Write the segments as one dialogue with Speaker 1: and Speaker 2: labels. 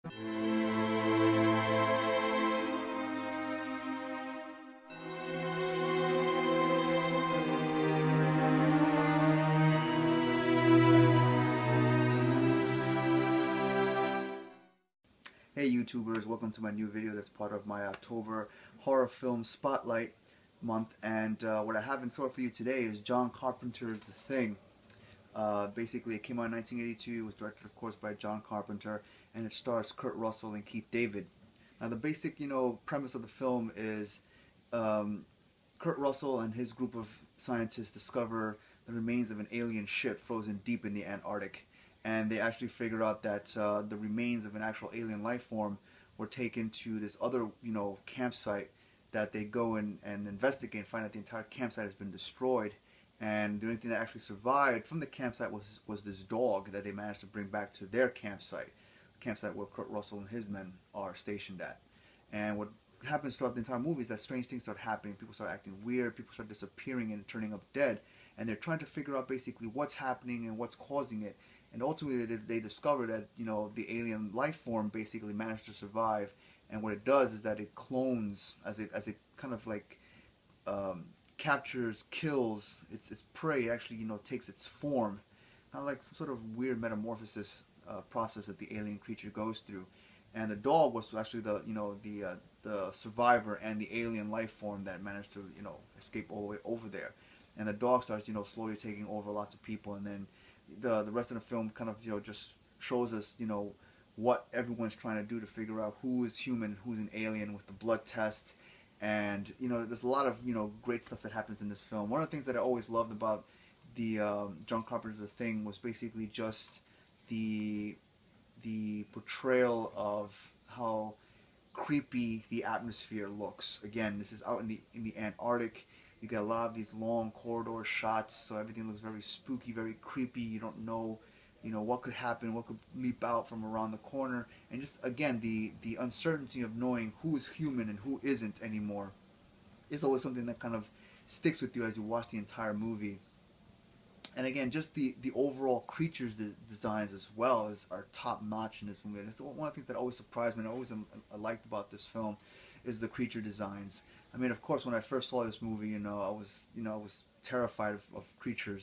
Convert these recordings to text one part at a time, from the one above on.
Speaker 1: Hey YouTubers, welcome to my new video that's part of my October horror film spotlight month. And what I have in store for you today is John Carpenter's The Thing. Basically, it came out in 1982. It was directed, of course, by John Carpenter, and it stars Kurt Russell and Keith David. Now, the basic, premise of the film is Kurt Russell and his group of scientists discover the remains of an alien ship frozen deep in the Antarctic. And they actually figure out that the remains of an actual alien life form were taken to this other, campsite that they go and investigate and find out the entire campsite has been destroyed. And the only thing that actually survived from the campsite was this dog that they managed to bring back to their campsite where Kurt Russell and his men are stationed at. And what happens throughout the entire movie is that strange things start happening. People start acting weird, people start disappearing and turning up dead, and they're trying to figure out basically what's happening and what's causing it. And ultimately they discover that the alien life form basically managed to survive, and what it does is that it clones as it kind of like captures, kills its prey. Actually, takes its form, kind of like some sort of weird metamorphosis process that the alien creature goes through. And the dog was actually the survivor and the alien life form that managed to escape all the way over there. And the dog starts slowly taking over lots of people, and then the rest of the film kind of just shows us what everyone's trying to do to figure out who is human, who's an alien, with the blood test. And there's a lot of great stuff that happens in this film. One of the things that I always loved about the John Carpenter's The Thing was basically just the portrayal of how creepy the atmosphere looks. Again, this is out in the Antarctic. You get a lot of these long corridor shots, so everything looks very spooky, very creepy. You don't know, what could happen, what could leap out from around the corner, and just again the uncertainty of knowing who is human and who isn't anymore is always something that kind of sticks with you as you watch the entire movie. And again, just the overall creatures designs as well are top notch in this movie. And it's one of the things that always surprised me and I liked about this film is the creature designs. I mean, of course, when I first saw this movie, I was terrified of creature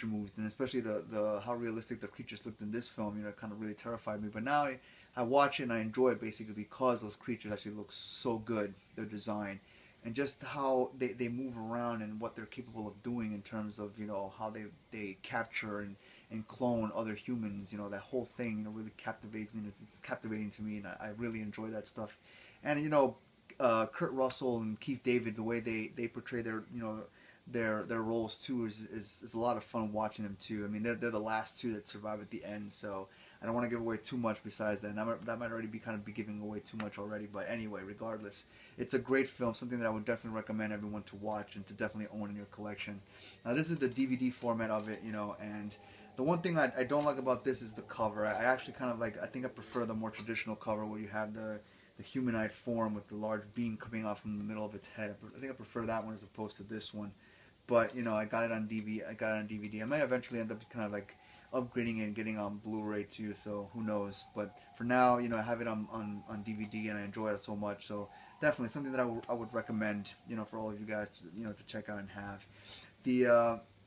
Speaker 1: movies, and especially the how realistic the creatures looked in this film. It kind of really terrified me. But now I watch it and I enjoy it basically because those creatures actually look so good. Their design, and just how they move around and what they're capable of doing in terms of how they capture and clone other humans. That whole thing really captivates me. And it's captivating to me, and I really enjoy that stuff. And Kurt Russell and Keith David, the way they portray their roles too is a lot of fun watching them too. I mean, they're the last two that survive at the end, so I don't want to give away too much besides that. That might already be giving away too much already, but anyway, regardless, it's a great film, something that I would definitely recommend everyone to watch and to definitely own in your collection. Now, this is the DVD format of it, and the one thing I don't like about this is the cover. I actually kind of I think I prefer the more traditional cover where you have the humanoid form with the large beam coming off from the middle of its head. I think I prefer that one as opposed to this one. But I got it on DVD. I might eventually end up kind of upgrading it and getting on Blu-ray too. So who knows? But for now, I have it on DVD and I enjoy it so much. So definitely something that I would recommend, for all of you guys to to check out and have.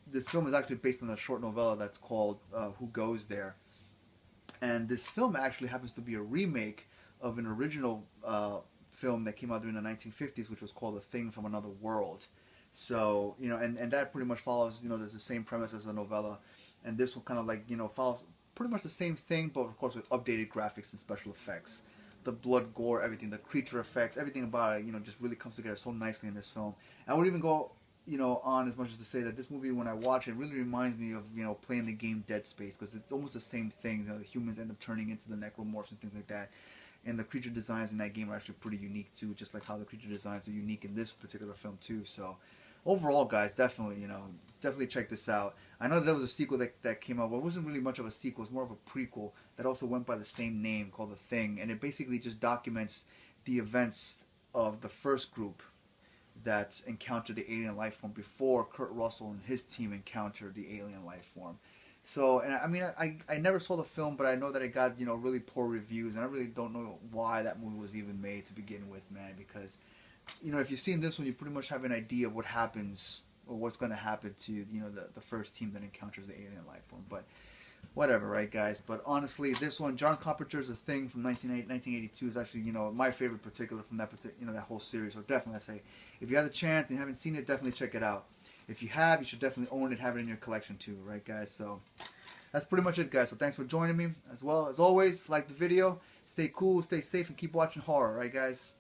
Speaker 1: This film is actually based on a short novella that's called Who Goes There, and this film actually happens to be a remake of an original film that came out during the 1950s, which was called A Thing from Another World. So, and that pretty much follows, there's the same premise as the novella, and this will kind of follows pretty much the same thing, but of course with updated graphics and special effects. The blood, gore, everything, the creature effects, everything about it, just really comes together so nicely in this film. I would even go, on as much as to say that this movie, when I watch it, really reminds me of, playing the game Dead Space, because it's almost the same thing. The humans end up turning into the necromorphs and things like that. And the creature designs in that game are actually pretty unique too, just like how the creature designs are unique in this particular film too. So overall, guys, definitely, definitely check this out. I know there was a sequel that came out, but it wasn't really much of a sequel. It was more of a prequel that also went by the same name, called The Thing, and it basically just documents the events of the first group that encountered the alien life form before Kurt Russell and his team encountered the alien life form. So, and I mean, I never saw the film, but I know that it got, you know, really poor reviews, and I really don't know why that movie was even made to begin with, man. Because, you know, if you've seen this one, you pretty much have an idea of what happens or what's going to happen to, you know, the first team that encounters the alien life form. But whatever, right, guys? But honestly, this one, John Carpenter's The Thing from 1982 is actually, you know, my favorite particular from that you know, that whole series. So definitely, I say, if you have the chance and you haven't seen it, definitely check it out. If you have, you should definitely own it, have it in your collection too, right, guys? So that's pretty much it, guys. So thanks for joining me. As well as always, like the video, stay cool, stay safe, and keep watching horror, right, guys?